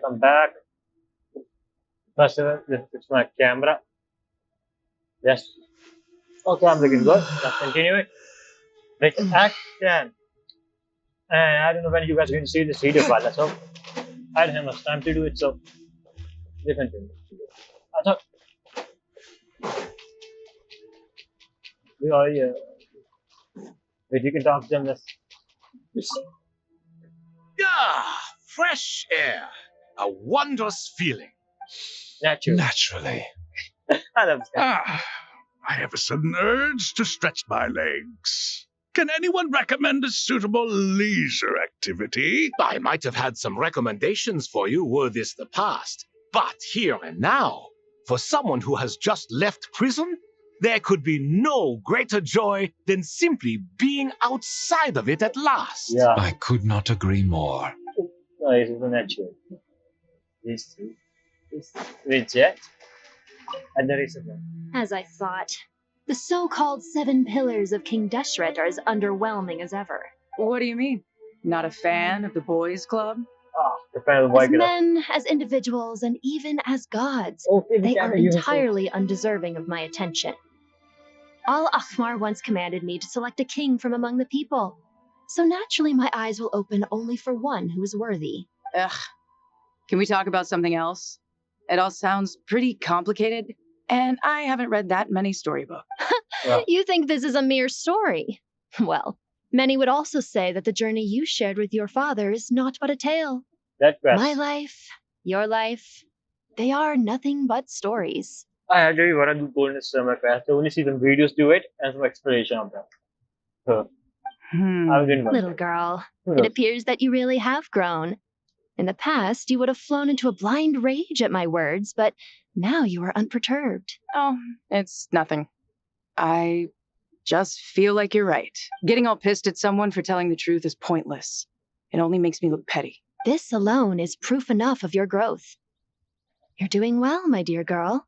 I'm back. First, let's fix my camera. Yes. Okay, I'm looking good. Let's continue it. Let's act 10. And I don't know when you guys are going to see this video file, so I don't have much time to do it, so we continue. I thought we already, wait, you can talk to them. Ah, fresh air. A wondrous feeling. Naturally. I love that. I have a sudden urge to stretch my legs. Can anyone recommend a suitable leisure activity? I might have had some recommendations for you were this the past. But here and now, for someone who has just left prison, there could be no greater joy than simply being outside of it at last. Yeah. I could not agree more. No, it is natural. This reject and there is a As I thought. The so-called 7 pillars of King Deshret are as underwhelming as ever. What do you mean? Not a fan of the boys' club? the final As white men, as individuals, and even as gods, they are entirely undeserving of my attention. Al-Ahmar once commanded me to select a king from among the people, so naturally my eyes will open only for one who is worthy. Ugh. Can we talk about something else? It all sounds pretty complicated, and I haven't read that many storybooks. You think this is a mere story? Well, many would also say that the journey you shared with your father is not but a tale. My life, your life, they are nothing but stories. I actually want to do Golden Summer Fest. I only see some videos do it and some explanation of that. So, I didn't want Little that. girl, it appears that you really have grown. In the past, you would have flown into a blind rage at my words, but now you are unperturbed. Oh, it's nothing. I just feel like you're right. Getting all pissed at someone for telling the truth is pointless. It only makes me look petty. This alone is proof enough of your growth. You're doing well, my dear girl.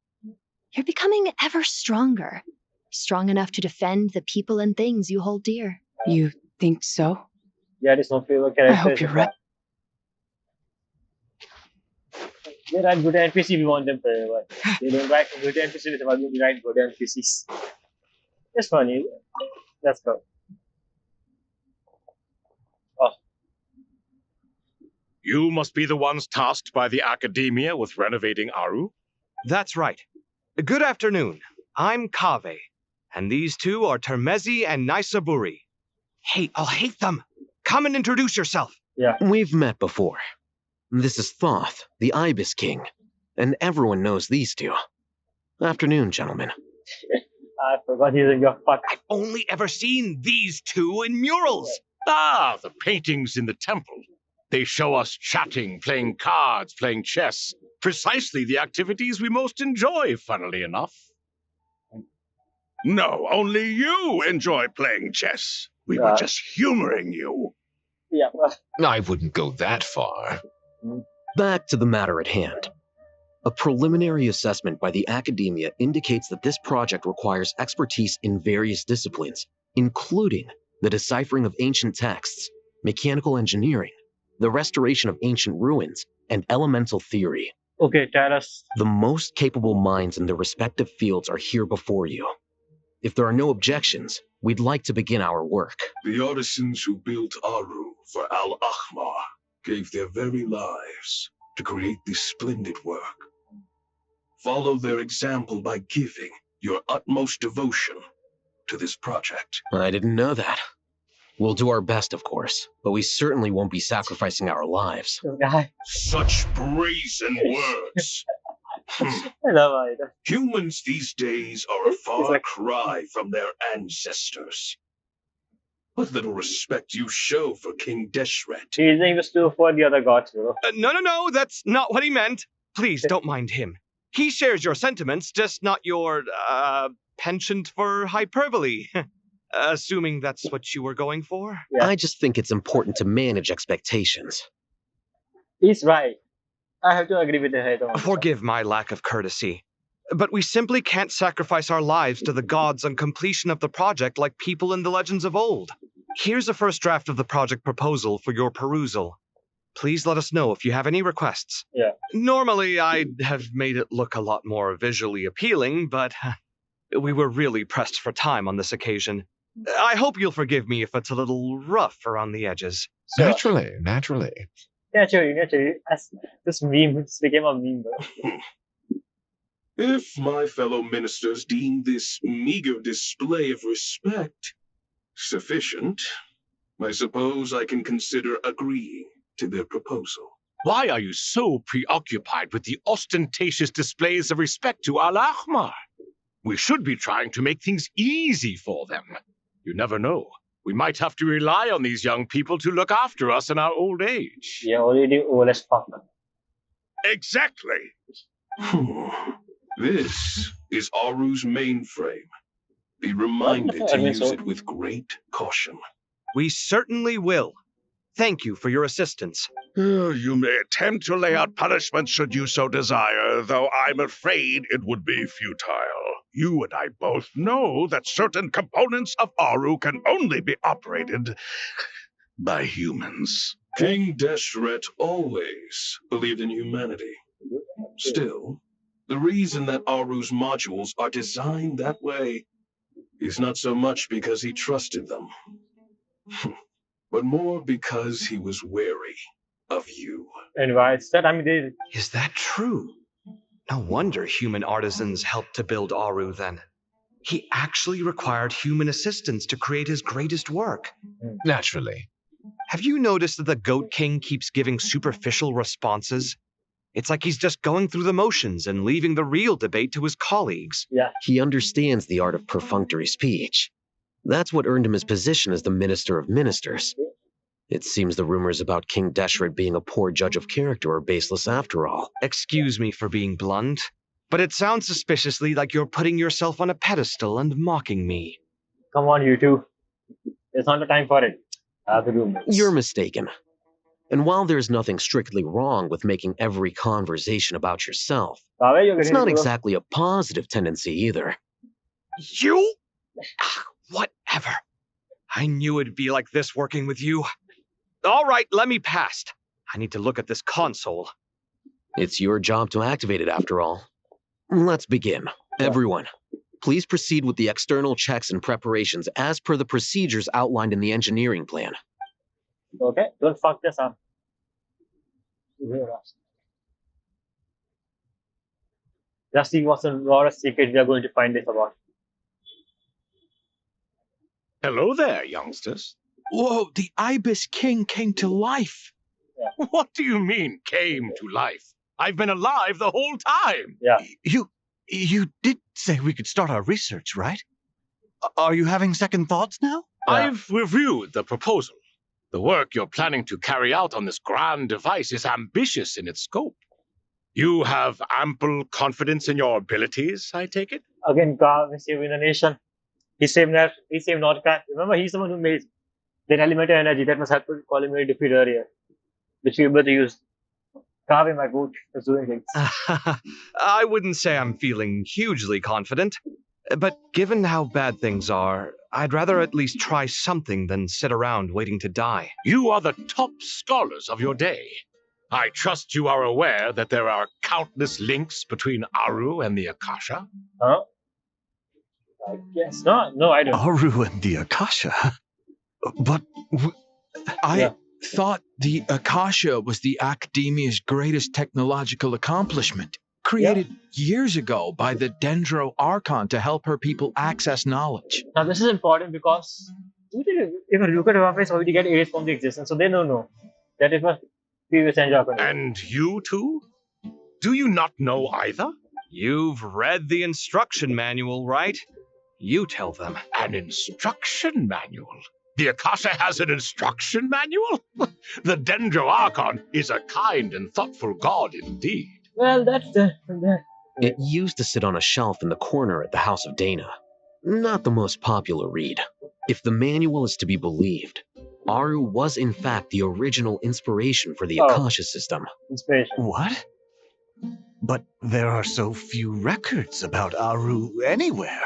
You're becoming ever stronger. Strong enough to defend the people and things you hold dear. You think so? Yeah, there's no favorite character. I hope you're right. They write good NPC, we want them forever. They don't write good NPC, we write good NPCs. It's funny. Let's go. Oh. You must be the ones tasked by the academia with renovating Aru? That's right. Good afternoon. I'm Kaveh, and these two are Termezi and Naisaburi. Hey, I'll hate them. Come and introduce yourself. Yeah. We've met before. This is Thoth, the Ibis King, and everyone knows these two. Afternoon, gentlemen. I forgot he's in your fuck. I've only ever seen these two in murals. Ah, the paintings in the temple. They show us chatting, playing cards, playing chess. Precisely the activities we most enjoy, funnily enough. No, only you enjoy playing chess. We were just humoring you. Yeah. I wouldn't go that far. Back to the matter at hand. A preliminary assessment by the academia indicates that this project requires expertise in various disciplines, including the deciphering of ancient texts, mechanical engineering, the restoration of ancient ruins, and elemental theory. Okay, tell us. The most capable minds in their respective fields are here before you. If there are no objections, we'd like to begin our work. The artisans who built Aru for Al-Ahmar gave their very lives to create this splendid work. Follow their example by giving your utmost devotion to this project. I didn't know that. We'll do our best, of course, but we certainly won't be sacrificing our lives. Such brazen words. I love it. Humans these days are a far cry from their ancestors. What little respect you show for King Deshret. He's saying this too for the other gods, bro. No, that's not what he meant. Please, don't mind him. He shares your sentiments, just not your, penchant for hyperbole. Assuming that's what you were going for? Yeah. I just think it's important to manage expectations. He's right. I have to agree with him. Forgive my lack of courtesy, but we simply can't sacrifice our lives to the gods on completion of the project like people in the legends of old. Here's a first draft of the project proposal for your perusal. Please let us know if you have any requests. Yeah. Normally, I'd have made it look a lot more visually appealing, but we were really pressed for time on this occasion. I hope you'll forgive me if it's a little rough around the edges. So, Naturally, naturally. naturally. As this meme this became a meme, bro. If my fellow ministers deem this meager display of respect sufficient, I suppose I can consider agreeing to their proposal. Why are you so preoccupied with the ostentatious displays of respect to Al-Ahmar? We should be trying to make things easy for them. You never know. We might have to rely on these young people to look after us in our old age. Yeah, already old as fuck. Exactly. This is Aru's mainframe. Be reminded to use it with great caution. We certainly will. Thank you for your assistance. You may attempt to lay out punishment should you so desire, though I'm afraid it would be futile. You and I both know that certain components of Aru can only be operated by humans. King Deshret always believed in humanity. Still, the reason that Aru's modules are designed that way is not so much because he trusted them, but more because he was wary of you. And why is that? I mean, Is that true? No wonder human artisans helped to build Aru then. He actually required human assistance to create his greatest work. Naturally. Have you noticed that the Goat King keeps giving superficial responses? It's like he's just going through the motions and leaving the real debate to his colleagues. yeah. He understands the art of perfunctory speech. That's what earned him his position as the Minister of Ministers. It seems the rumors about King Deshret being a poor judge of character are baseless after all. Excuse me for being blunt, but it sounds suspiciously like you're putting yourself on a pedestal and mocking me. Come on, you two. It's not the time for it. I have to do this. You're mistaken. And while there's nothing strictly wrong with making every conversation about yourself, it's not exactly a positive tendency either. You? Whatever. I knew it'd be like this working with you. All right, let me pass. I need to look at this console. It's your job to activate it after all. Let's begin. Everyone, please proceed with the external checks and preparations as per the procedures outlined in the engineering plan. Okay, don't fuck this up. Just see what's a lot of secrets we are going to find this about. Hello there, youngsters. Whoa, the Ibis King came to life. Yeah. What do you mean, came to life? I've been alive the whole time. Yeah. You did say we could start our research, right? Are you having second thoughts now? Yeah. I've reviewed the proposal. The work you're planning to carry out on this grand device is ambitious in its scope. You have ample confidence in your abilities, I take it? Again, God is saving the nation. He saved Northcat. Remember, he's the one who made that elemental energy that must help to collimate defeat earlier, which we were able to use. Carve in my boot for doing things. I wouldn't say I'm feeling hugely confident, but given how bad things are, I'd rather at least try something than sit around waiting to die. You are the top scholars of your day. I trust you are aware that there are countless links between Aru and the Akasha. Huh? I guess not. No, I don't. Aru and the Akasha? But I thought the Akasha was the Academia's greatest technological accomplishment, created years ago by the Dendro Archon to help her people access knowledge. Now, this is important because even look at our face already get erased from the existence, so they don't know that it was previous Enjoy. And you too? Do you not know either? You've read the instruction manual, right? You tell them. An instruction manual? The Akasha has an instruction manual? The Dendro Archon is a kind and thoughtful god indeed. Well, that's the... It used to sit on a shelf in the corner at the House of Dana. Not the most popular read. If the manual is to be believed, Aru was in fact the original inspiration for the Akasha system. Inspiration. What? But there are so few records about Aru anywhere.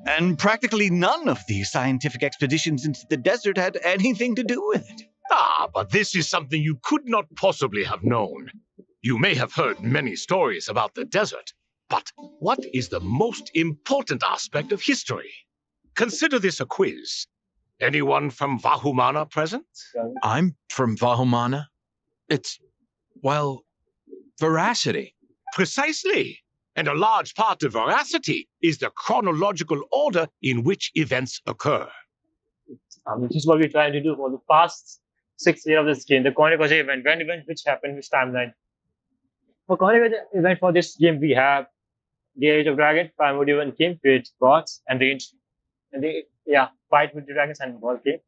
And practically none of these scientific expeditions into the desert had anything to do with it. Ah, but this is something you could not possibly have known. You may have heard many stories about the desert, but what is the most important aspect of history? Consider this a quiz. Anyone from Vahumana present? I'm from Vahumana. It's, well, veracity. Precisely. And a large part of veracity is the chronological order in which events occur. Which is what we're trying to do for the past 6 years of this game. The chronological event, when event which happened, which timeline. For chronological event for this game, we have the Age of Dragon, Primordial One came with gods and range, and they fight with the dragons and ball game.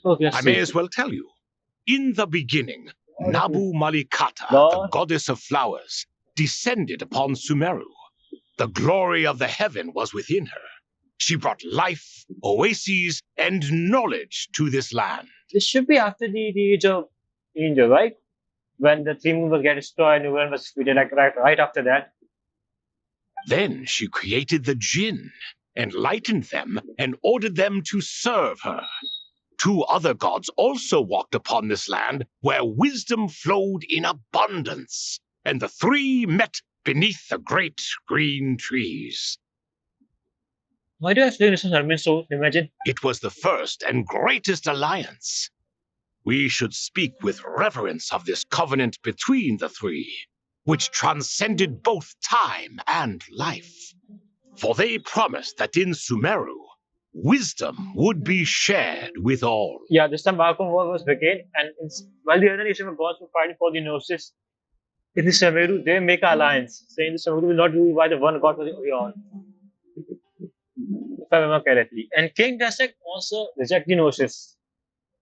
Okay, I may as well tell you. In the beginning, Nabu Malikata, the Lord. goddess of flowers, descended upon Sumeru. The glory of the heaven was within her. She brought life, oases, and knowledge to this land. This should be after the Age of Angel, right? When the three moons will get destroyed and everyone was defeated, like right after that. Then she created the Jinn, enlightened them, and ordered them to serve her. 2 other gods also walked upon this land where wisdom flowed in abundance, and the 3 met beneath the great green trees. Why do I explain this sermon so? Imagine. It was the first and greatest alliance. We should speak with reverence of this covenant between the 3, which transcended both time and life. For they promised that in Sumeru, wisdom would be shared with all. Yeah, this time Malcolm War was begun, and while the other nation of gods were fighting for the Gnosis, in the Sumeru, they make an alliance, saying the Sumeru will not rule by the one god for the Eon. If I remember correctly. And King Dasek also rejected the Gnosis.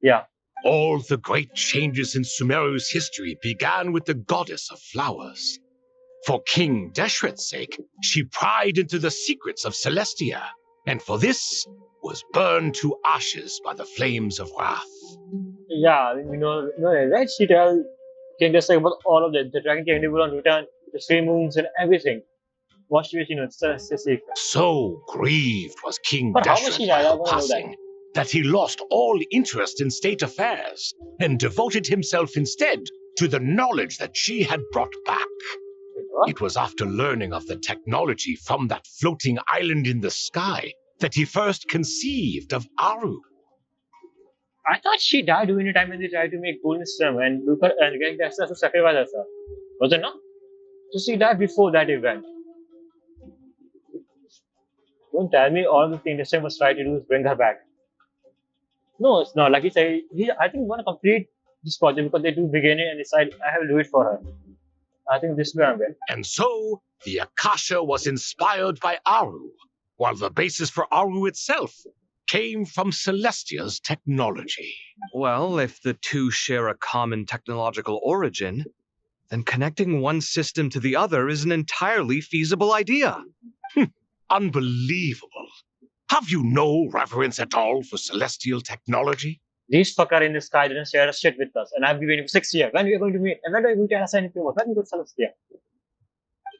Yeah. All the great changes in Sumeru's history began with the goddess of flowers. For King Deshret's sake, she pried into the secrets of Celestia, and for this was burned to ashes by the flames of wrath. Yeah, right? She tell King Dasek about all of that. The Dragon King will return, the 3 moons and everything. What she was, Celestia's secret. So grieved was King But how was Deshret she by died? I her want to know passing that he lost all interest in state affairs and devoted himself instead to the knowledge that she had brought back. What? It was after learning of the technology from that floating island in the sky that he first conceived of Aru. I thought she died during the time when they tried to make golden stem and King Dasek to sacrifice herself. Was it not? So she died before that event. Don't tell me all the King Dasek was trying to do is bring her back. No, it's not. Like he said, I think we want to complete this project because they do begin it and decide I have to do it for her. I think this is where I'm at. And so, the Akasha was inspired by Aru, while the basis for Aru itself came from Celestia's technology. Well, if the 2 share a common technological origin, then connecting one system to the other is an entirely feasible idea. Unbelievable. Have you no reverence at all for celestial technology? These fucker in the sky didn't share a shit with us, and I've been waiting for 6 years. When are we going to meet? And when are we going to assign anything more? When are we going to Celestia?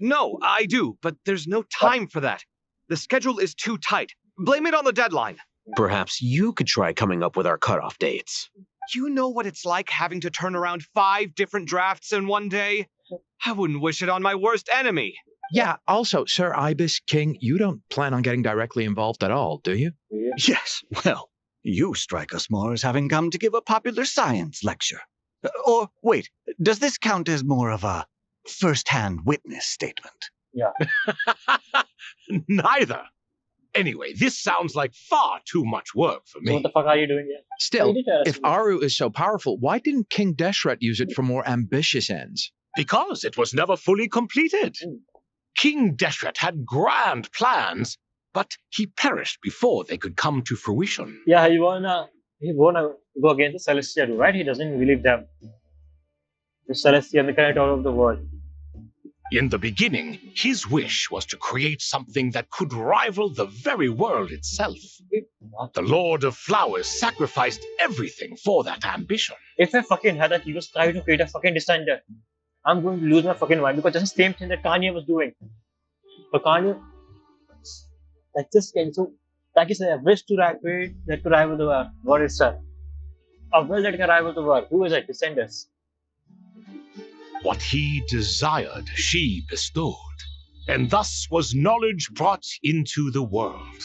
No, I do, but there's no time for that. The schedule is too tight. Blame it on the deadline. Perhaps you could try coming up with our cutoff dates. You know what it's like having to turn around 5 different drafts in one day? I wouldn't wish it on my worst enemy. Yeah, also, Sir Ibis King, you don't plan on getting directly involved at all, do you? Yes, well, you strike us more as having come to give a popular science lecture. Or, wait, does this count as more of a first-hand witness statement? Yeah. Neither. Anyway, this sounds like far too much work for So what me. the fuck are you doing here? Still, You did tell us if to do. Aru is so powerful, why didn't King Deshret use it for more ambitious ends? Because it was never fully completed. King Deshret had grand plans, but he perished before they could come to fruition. Yeah, he wanna go against the Celestia, too, right? He doesn't believe them. The Celestia and the current all of the world. In the beginning, his wish was to create something that could rival the very world itself. The Lord of Flowers sacrificed everything for that ambition. If I fucking had that, he was trying to create a fucking descender. I'm going to lose my fucking mind because that's the same thing that Kanye was doing. But Kanye, like this guy, so like you said, I wish to rival the world itself. A will that can rival the world. Who is it? Descendants. What he desired, she bestowed, and thus was knowledge brought into the world.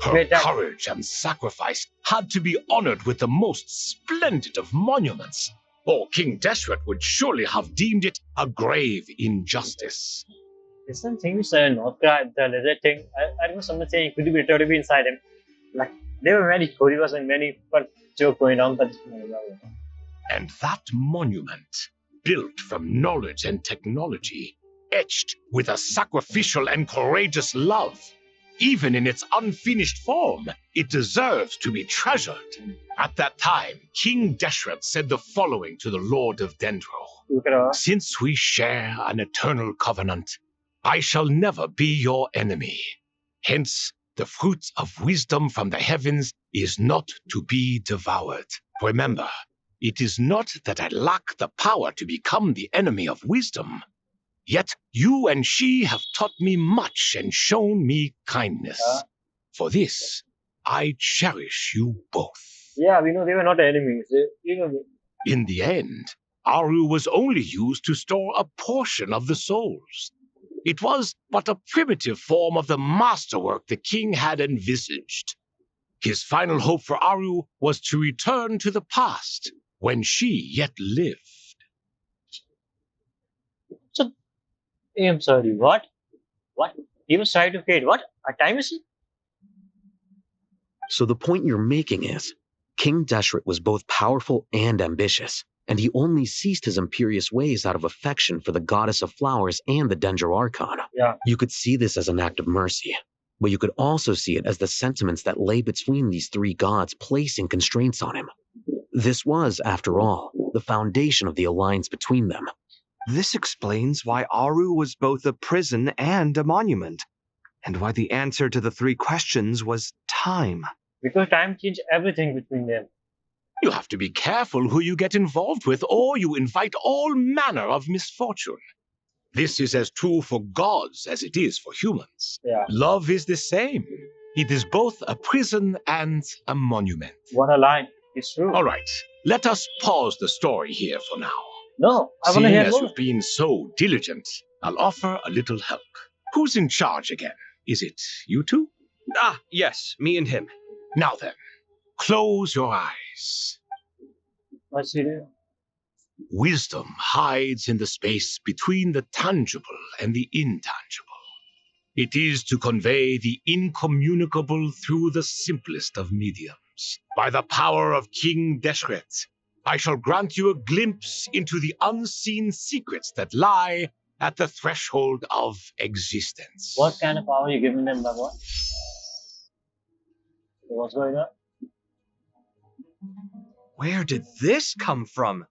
Her Wait, that- courage and sacrifice had to be honored with the most splendid of monuments, or King Deshret would surely have deemed it a grave injustice. There's something you said in North Korea, the lizard thing. I remember someone saying could be literally be inside him. Like, there were many choreos and many jokes going on, but And that monument, built from knowledge and technology, etched with a sacrificial and courageous love, even in its unfinished form, it deserves to be treasured. At that time, King Deshret said the following to the Lord of Dendro. Since we share an eternal covenant, I shall never be your enemy. Hence, the fruit of wisdom from the heavens is not to be devoured. Remember, it is not that I lack the power to become the enemy of wisdom. Yet you and she have taught me much and shown me kindness. For this, I cherish you both. yeah, we know they were not enemies. In the end, Aru was only used to store a portion of the souls. It was but a primitive form of the masterwork the king had envisaged. His final hope for Aru was to return to the past, when she yet lived. So, I'm sorry, what? What? He was trying to create what? A time machine? So the point you're making is, King Deshret was both powerful and ambitious, and he only ceased his imperious ways out of affection for the goddess of flowers and the Dendro Archon. Yeah. You could see this as an act of mercy, but you could also see it as the sentiments that lay between these three gods placing constraints on him. This was, after all, the foundation of the alliance between them. This explains why Aru was both a prison and a monument, and why the answer to the three questions was time. Because time changed everything between them. You have to be careful who you get involved with, or you invite all manner of misfortune. This is as true for gods as it is for humans. Yeah. Love is the same. It is both a prison and a monument. What a line. It's true. All right, let us pause the story here for now. No, I want to Seeing hear as more. you've been so diligent, I'll offer a little help. Who's in charge again? Is it you two? Ah, yes, me and him. Now then, close your eyes. What's he doing? Wisdom hides in the space between the tangible and the intangible. It is to convey the incommunicable through the simplest of mediums. By the power of King Deshret, I shall grant you a glimpse into the unseen secrets that lie at the threshold of existence. What kind of power are you giving them by what? What's going on? Where did this come from?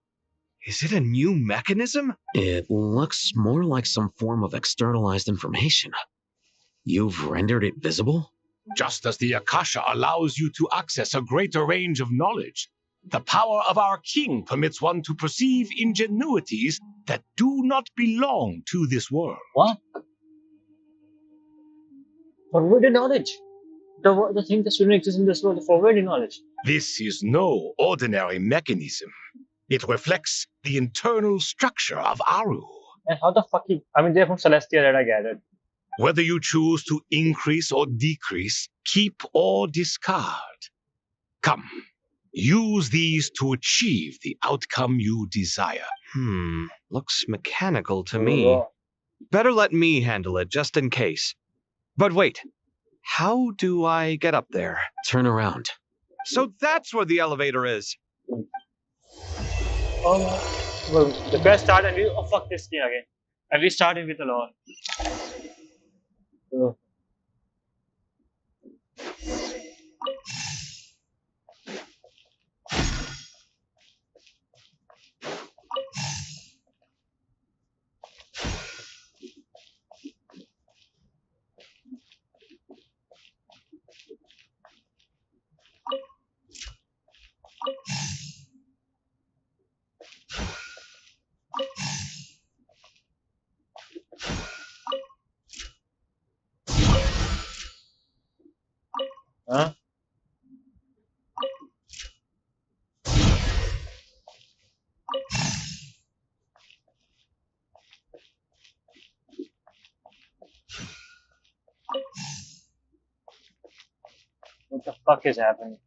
Is it a new mechanism? It looks more like some form of externalized information. You've rendered it visible? Just as the Akasha allows you to access a greater range of knowledge, the power of our king permits one to perceive ingenuities that do not belong to this world. What? Forbidden knowledge. The thing that shouldn't exist in this world, the forbidden knowledge. This is no ordinary mechanism. It reflects the internal structure of Aru. And how the fuck they're from Celestia that I gathered. Whether you choose to increase or decrease, keep or discard. Come, use these to achieve the outcome you desire. Looks mechanical to me. Better let me handle it, just in case. But wait, how do I get up there? Turn around. So that's where the elevator is. Well, the quest started and oh fuck this thing again. And we started with a lot. Oh. Huh? What the fuck is happening?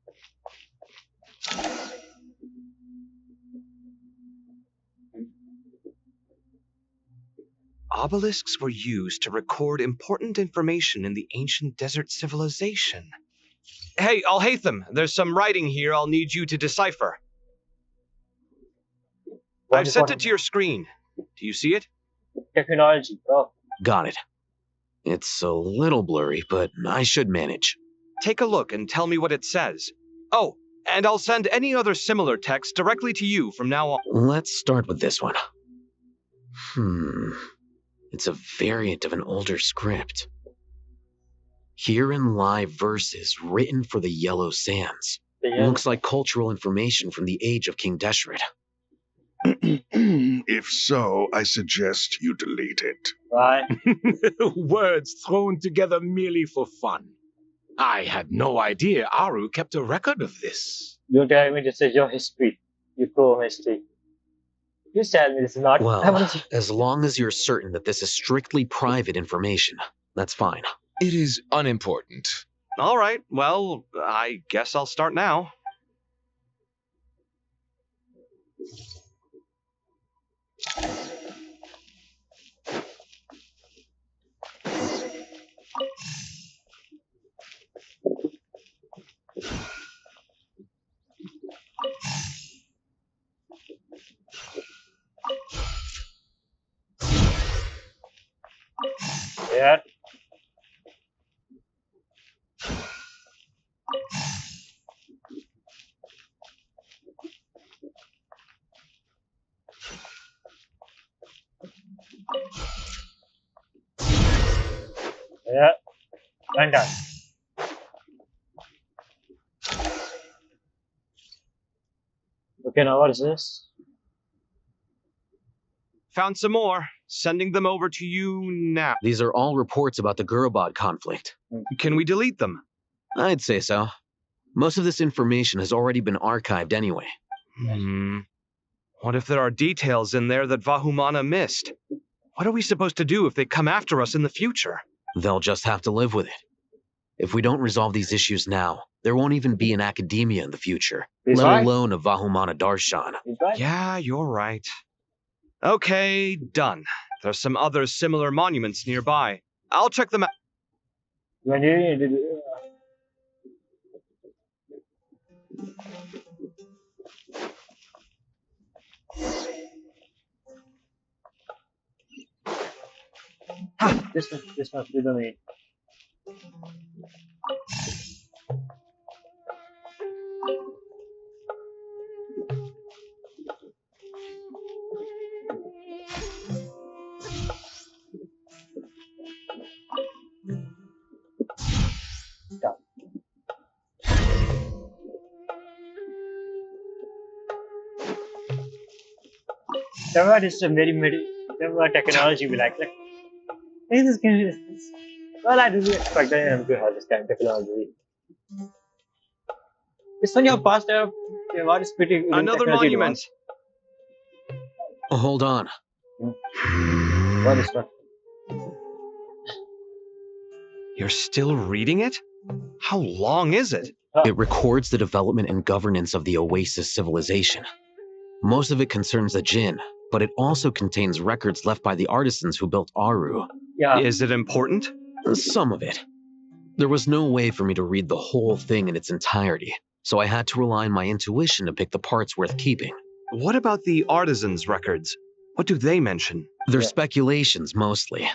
Obelisks were used to record important information in the ancient desert civilization. Hey, Al-Haytham, there's some writing here I'll need you to decipher. I've sent it to your screen. Do you see it? Technology, bro. Got it. It's a little blurry, but I should manage. Take a look and tell me what it says. Oh, and I'll send any other similar text directly to you from now on. Let's start with this one. It's a variant of an older script. Herein lie verses written for the Yellow Sands. Looks like cultural information from the age of King Deshret. If so, I suggest you delete it. Why? Words thrown together merely for fun. I had no idea Aru kept a record of this. You tell me this is your history. You pro history. You tell me this is not. Well, as long as you're certain that this is strictly private information, that's fine. It is unimportant. All right, well, I guess I'll start now. Yeah. Yeah. And done. Okay, now what is this? Found some more. Sending them over to you now. These are all reports about the Gurubad conflict. Can we delete them? I'd say so. Most of this information has already been archived anyway. What if there are details in there that Vahumana missed? What are we supposed to do if they come after us in the future? They'll just have to live with it. If we don't resolve these issues now, there won't even be an academia in the future, let alone a Vahumana Darshan. Yeah, you're right. Okay, done. There's some other similar monuments nearby. I'll check them out. When you this must be the main. That is a very technology we like hey, this game is well, I didn't expect them to have this kind of technology. It's on your past what is pretty another monument. Hold on. What is that? You're still reading it? How long is it? It records the development and governance of the Oasis civilization. Most of it concerns the Jinn, but it also contains records left by the artisans who built Aru. Yeah. Is it important? Some of it. There was no way for me to read the whole thing in its entirety, so I had to rely on my intuition to pick the parts worth keeping. What about the artisans' records? What do they mention? They're speculations, mostly.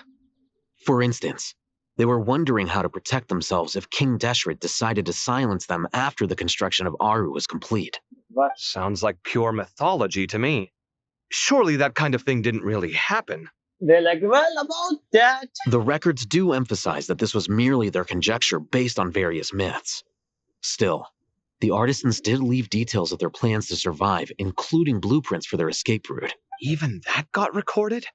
For instance, they were wondering how to protect themselves if King Deshret decided to silence them after the construction of Aru was complete. What? Sounds like pure mythology to me. Surely that kind of thing didn't really happen. They're like, well, about that. The records do emphasize that this was merely their conjecture based on various myths. Still, the artisans did leave details of their plans to survive, including blueprints for their escape route. Even that got recorded?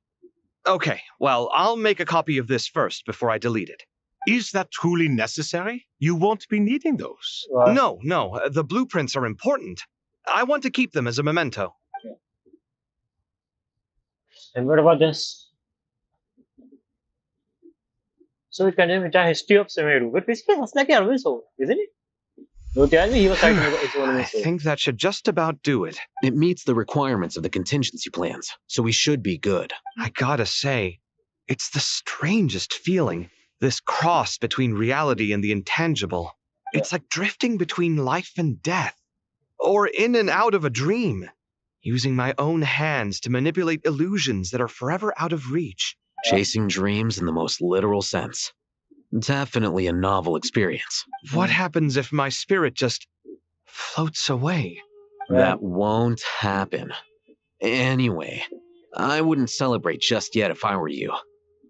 Okay, well, I'll make a copy of this first before I delete it. Is that truly necessary? You won't be needing those. No, the blueprints are important. I want to keep them as a memento. And what about this? So it contains the entire history of Sumeru, but basically that's like Arviso, isn't it? Don't tell me he was fighting his own I mistake. think that should just about do it. It meets the requirements of the contingency plans, so we should be good. I gotta say, it's the strangest feeling, this cross between reality and the intangible. It's like drifting between life and death, or in and out of a dream, using my own hands to manipulate illusions that are forever out of reach. Chasing dreams in the most literal sense. Definitely a novel experience. What happens if my spirit just floats away? That won't happen. Anyway, I wouldn't celebrate just yet if I were you.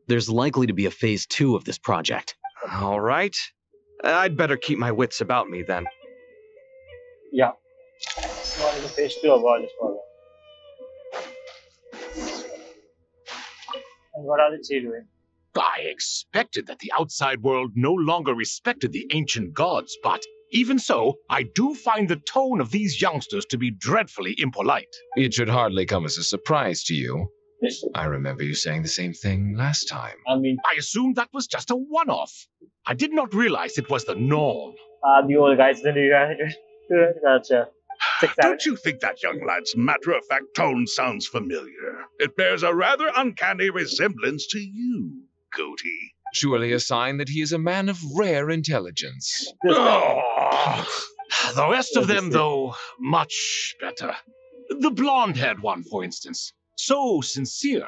There's likely to be a phase 2 of this project. All right. I'd better keep my wits about me then. Yeah. What is the phase 2 of all this problem? And what are they doing? I expected that the outside world no longer respected the ancient gods, but even so, I do find the tone of these youngsters to be dreadfully impolite. It should hardly come as a surprise to you. I remember you saying the same thing last time. I mean, I assumed that was just a one-off. I did not realize it was the norm. the old guys, the new guys. Gotcha. Don't you think that young lad's matter-of-fact tone sounds familiar? It bears a rather uncanny resemblance to you, Goatee. Surely a sign that he is a man of rare intelligence. Oh, the rest of them, though, much better. The blonde-haired one, for instance. So sincere.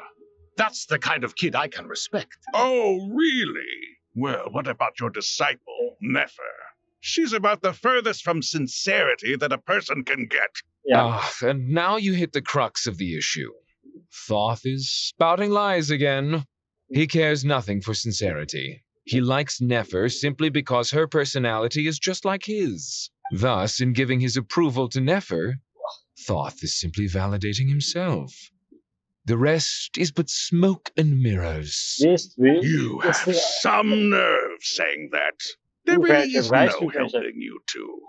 That's the kind of kid I can respect. Oh, really? Well, what about your disciple, Nefer? She's about the furthest from sincerity that a person can get. Yeah. And now you hit the crux of the issue. Thoth is spouting lies again. He cares nothing for sincerity. He likes Nefer simply because her personality is just like his. Thus, in giving his approval to Nefer, Thoth is simply validating himself. The rest is but smoke and mirrors. You have some nerve saying that. There really is no helping you two.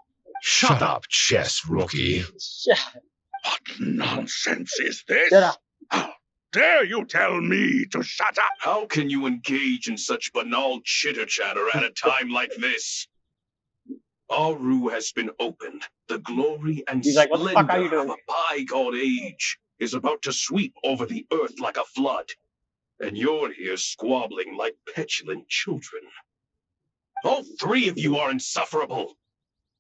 Shut up, chess rookie. What nonsense is this? Shut up. How dare you tell me to shut up? How can you engage in such banal chitter-chatter at a time like this? Aru has been opened. The glory and He's like, what the fuck are you splendor of doing? a bygone age is about to sweep over the earth like a flood. And you're here squabbling like petulant children. All three of you are insufferable.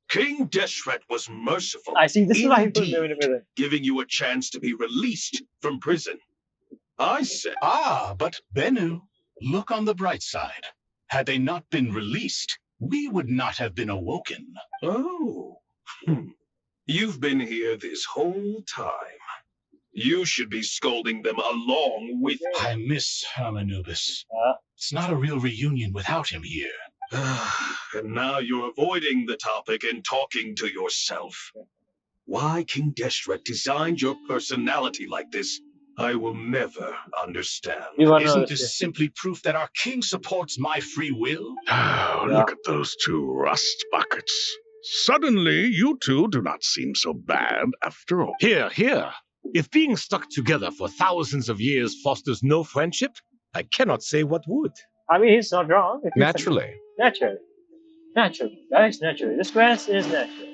King Deshret was merciful. I see, this is why he put indeed, them in prison. giving you a chance to be released from prison. I said, But Bennu, look on the bright side. Had they not been released, we would not have been awoken. oh, you've been here this whole time. You should be scolding them along with I miss Hermanubis. Uh, It's not a real reunion without him here. And now you're avoiding the topic and talking to yourself. Why King Deshret designed your personality like this, I will never understand. you wanna know Isn't this? this simply proof that our king supports my free will? Oh, look at those two rust buckets. Suddenly, you two do not seem so bad after all. Here, here. If being stuck together for thousands of years fosters no friendship, I cannot say what would. I mean, he's not wrong. If you- Naturally. Naturally. Naturally. Guys, naturally. This quest is natural.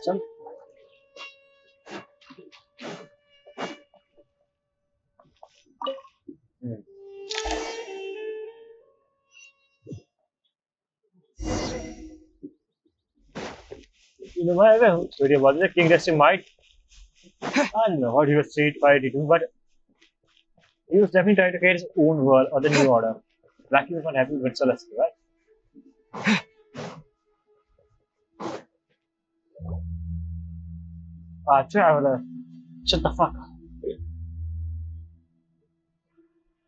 Some... You know, whatever story about the King Destiny might. I don't know what he was trying to do, but he was definitely trying to create his own world or the new order. Blackie was not happy with Celeste, right? Traveler. Shut the fuck up.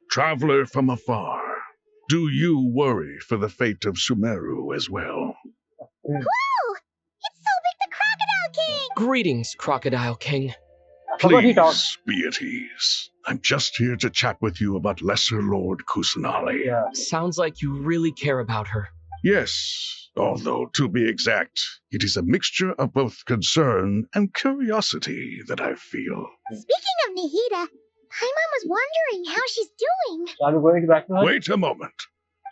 Traveler from afar, do you worry for the fate of Sumeru as well? Greetings, Crocodile King. I forgot he talked. Please be at ease. I'm just here to chat with you about Lesser Lord Kusanali. Yeah. Sounds like you really care about her. Yes, although to be exact, it is a mixture of both concern and curiosity that I feel. Speaking of Nihida, Paimon was wondering how she's doing. So are we going back to her? Wait a moment.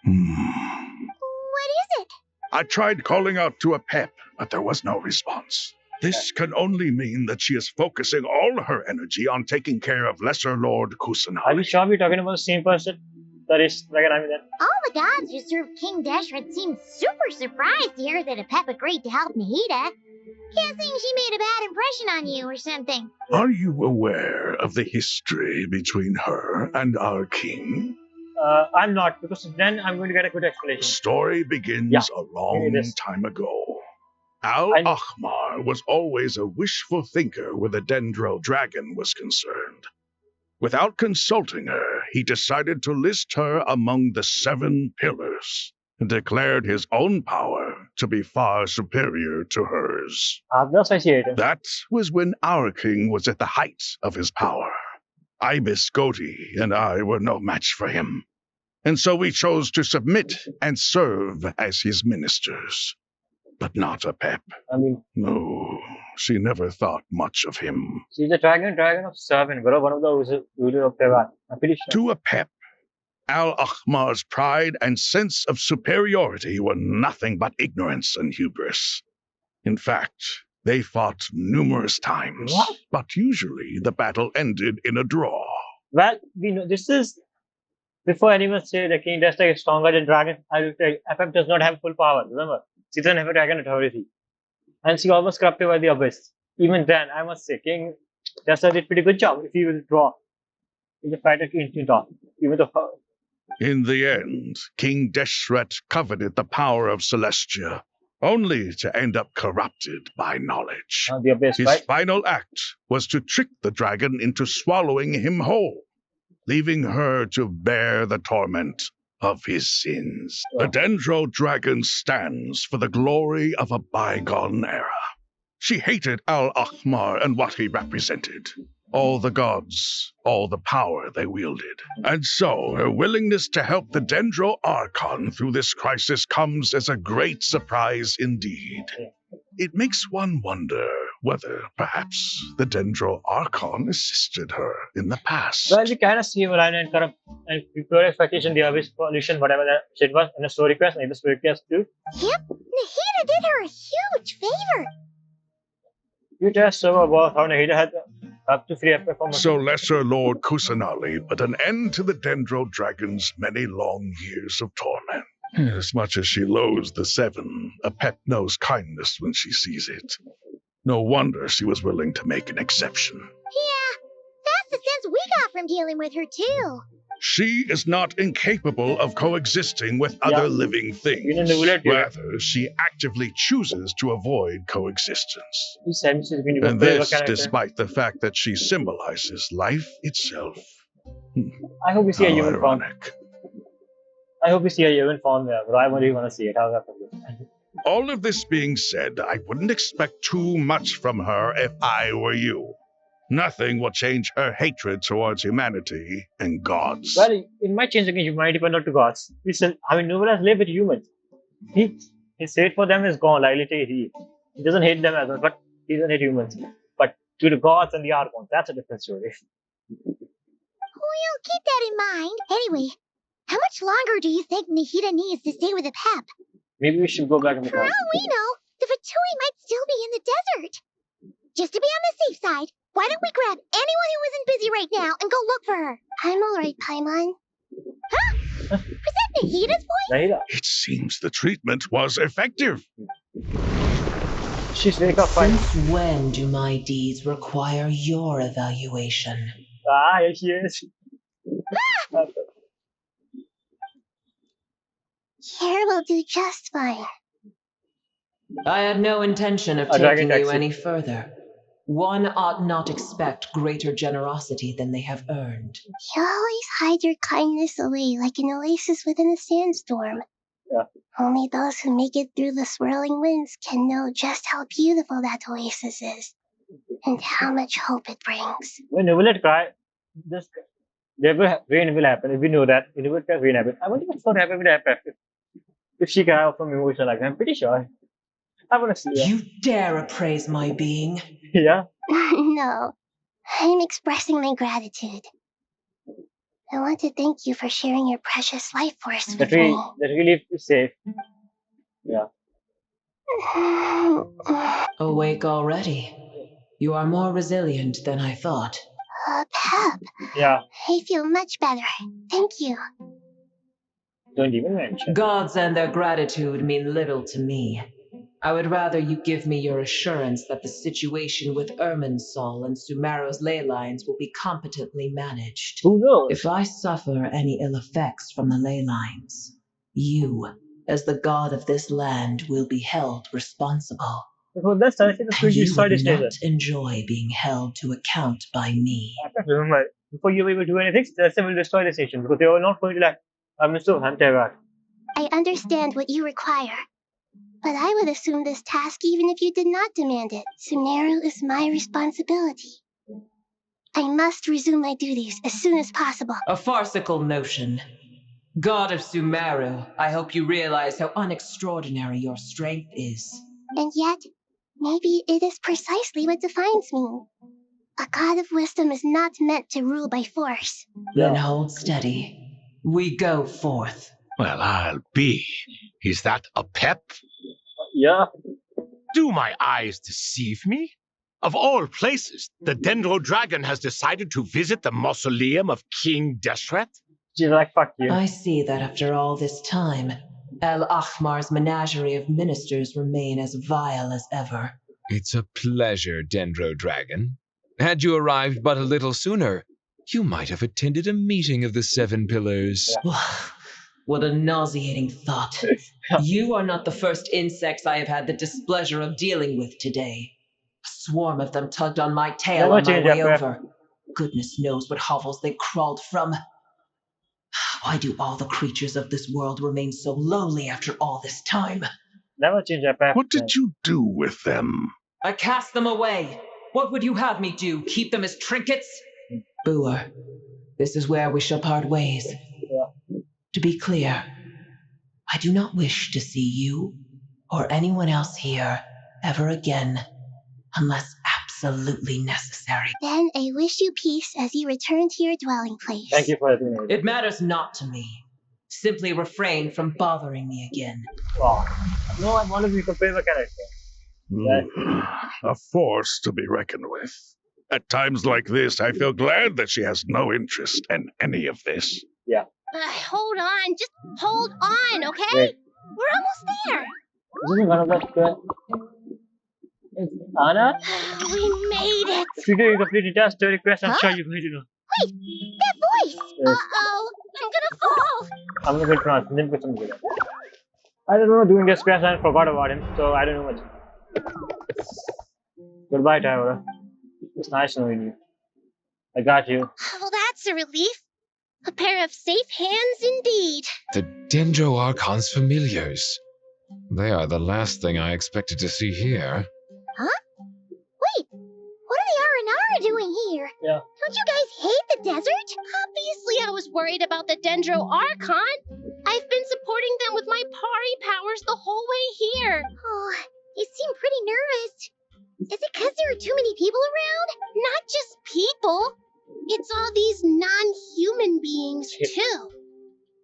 What is it? I tried calling out to a pep, but there was no response. This can only mean that she is focusing all her energy on taking care of Lesser Lord Kusanagi. Are you sure we're talking about the same person? That is Dragon Army then? All the gods who served King Deshret seemed super surprised to hear that a pep agreed to help Nahida. Guessing she made a bad impression on you or something. Are you aware of the history between her and our king? I'm not, because then I'm going to get a good explanation. The story begins a long time ago. Al-Ahmar was always a wishful thinker where the Dendro dragon was concerned. Without consulting her, he decided to list her among the 7 pillars and declared his own power to be far superior to hers. That was when our king was at the height of his power. Ibis Goti and I were no match for him, and so we chose to submit and serve as his ministers. But not a pep. I mean, no, she never thought much of him. She's a dragon of servant, bro. One of the ruler of Taiwan. I'm pretty sure. To a pep, Al-Ahmar's pride and sense of superiority were nothing but ignorance and hubris. In fact, they fought numerous times, but usually the battle ended in a draw. Well, we know this is before anyone say the King Deshret is stronger than dragon. I will tell you, FF does not have full power. Remember, she doesn't have a dragon authority, and she almost corrupted by the abyss. Even then, I must say, King Deshret did pretty good job. If he will draw in the fight at Infinite, even though. In the end, King Deshret coveted the power of Celestia, only to end up corrupted by knowledge. The abyss, His right? final act was to trick the dragon into swallowing him whole, leaving her to bear the torment of his sins. The Dendro dragon stands for the glory of a bygone era. She hated Al-Ahmar and what he represented. All the gods, all the power they wielded. And so, her willingness to help the Dendro Archon through this crisis comes as a great surprise indeed. It makes one wonder whether, perhaps, the Dendro Archon assisted her in the past. Well, we kind of see Malign and corrupt and pure expectation, the abyss pollution, whatever that shit was, in the story quest, and the story quest too. Yep, Nahida did her a huge favor. You just so about how Nahida had up to free performance. So Lesser Lord Kusanagi put an end to the Dendro Dragon's many long years of torment. As much as she loathes the 7, a pet knows kindness when she sees it. No wonder she was willing to make an exception. Yeah, that's the sense we got from dealing with her too. She is not incapable of coexisting with other living things. Rather, she actively chooses to avoid coexistence. And this despite the fact that she symbolizes life itself. I hope we see a human form. Ironic. I hope we see a human form there, but I really want to see it. How's that for you? All of this being said, I wouldn't expect too much from her if I were you. Nothing will change her hatred towards humanity and gods. Well, it might change against humanity, but not to gods. Nobody has lived with humans. His hate for them is gone. Like literally, he doesn't hate them as much, but he doesn't hate humans. But to the gods and the Archons, that's a different story. We'll keep that in mind. Anyway, how much longer do you think Nahida needs to stay with the pep? Maybe we should go back in the For all we know, the Fatui might still be in the desert. Just to be on the safe side, why don't we grab anyone who isn't busy right now and go look for her? I'm alright, Paimon. Huh? Was that Nahida's voice? Nahida. It seems the treatment was effective. She's wake up fine. Since when do my deeds require your evaluation? Here she is. Here will do just fine. I had no intention of taking you any further. One ought not expect greater generosity than they have earned. You always hide your kindness away like an oasis within a sandstorm. Yeah. Only those who make it through the swirling winds can know just how beautiful that oasis is, and how much hope it brings. When will it cry? Rain will happen. If we know that, it will rain happen. I wonder what's going to happen with that if she cries from emotion like that. I'm pretty sure. I want to see her. You dare appraise my being? Yeah. No, I'm expressing my gratitude. I want to thank you for sharing your precious life force That with we me. that we live safe. Yeah. Awake already. You are more resilient than I thought. Pep. Yeah. I feel much better. Thank you. Don't even mention. Gods and their gratitude mean little to me. I would rather you give me your assurance that the situation with Irminsul and Sumeru's ley lines will be competently managed. Who knows? If I suffer any ill effects from the ley lines, you, as the god of this land, will be held responsible. Before this, I think it's going to You destroy would this not laser. enjoy being held to account by me. I can't remember. Before you even do anything, Celestia will destroy the station because they were not going to like. I'm so hunter. I understand what you require, but I would assume this task even if you did not demand it. Sumeru is my responsibility. I must resume my duties as soon as possible. A farcical notion. God of Sumeru, I hope you realize how unextraordinary your strength is. And yet, maybe it is precisely what defines me. A god of wisdom is not meant to rule by force. Then hold steady. We go forth. Well, I'll be. Is that a pep? Yeah. Do my eyes deceive me? Of all places, the Dendro Dragon has decided to visit the mausoleum of King Deshret? She's like, fuck you. I see that after all this time, El Ahmar's menagerie of ministers remain as vile as ever. It's a pleasure, Dendro Dragon. Had you arrived but a little sooner, you might have attended a meeting of the Seven Pillars. What a nauseating thought. You are not the first insects I have had the displeasure of dealing with today. A swarm of them tugged on my tail on my way over. Goodness knows what hovels they crawled from. Why do all the creatures of this world remain so lowly after all this time? Never change your path. What did you do with them? I cast them away. What would you have me do? Keep them as trinkets? Booer, this is where we shall part ways. Yeah. To be clear, I do not wish to see you or anyone else here ever again, unless absolutely necessary. Then I wish you peace as you return to your dwelling place. Thank you for that. It matters not to me. Simply refrain from bothering me again. Wow. No, I want to be compared with a character. A force to be reckoned with. At times like this, I feel glad that she has no interest in any of this. Yeah. Hold on, just hold on, okay? Wait. We're almost there. This is one of the. It's Anna? We made it. If you do a completed task request, I'm sure you're going to know. Wait, that voice. Yes. Uh-oh, I'm gonna fall. I'm going to get pronounced. Then put some good. I don't know doing this quest and forgot about him, so I don't know much. Goodbye, Tyra. It's nice knowing you. I got you. Well, that's a relief. A pair of safe hands indeed. The Dendro Archon's familiars. They are the last thing I expected to see here. Huh? Wait, what are the R&R doing here? Yeah. Don't you guys hate the desert? Obviously I was worried about the Dendro Archon. I've been supporting them with my Pari powers the whole way here. Oh, they seem pretty nervous. Is it because there are too many people around? Not just people. It's all these non-human beings, too.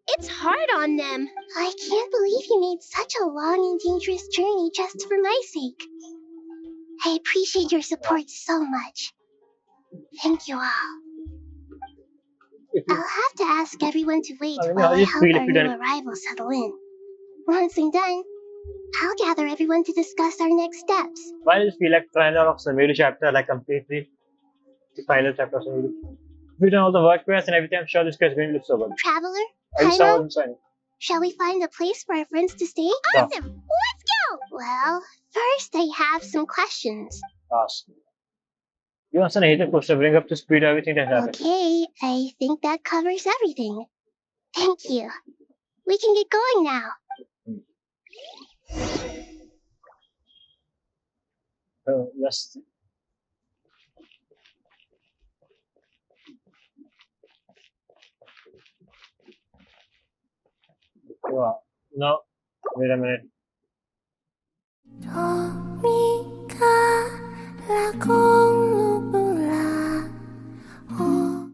It's hard on them. I can't believe you made such a long and dangerous journey just for my sake. I appreciate your support so much. Thank you all. I'll have to ask everyone to wait while I help our new arrivals settle in. Once I'm done, I'll gather everyone to discuss our next steps. Why does it feel like trailer of Sumeru chapter, like completely the final chapter of Sumeru? We've done all the work quests and everything. I'm sure this quest is going to look so good. Traveler, I just saw Paimon, what I'm shall we find a place for our friends to stay? Yeah. Awesome! Let's go! Well, first I have some questions. Ask. You also hate the poster, bring up to speed everything that happened. Okay, I think that covers everything. Thank you. We can get going now. Oh, yes. Wow. No. Wait a minute. Lagu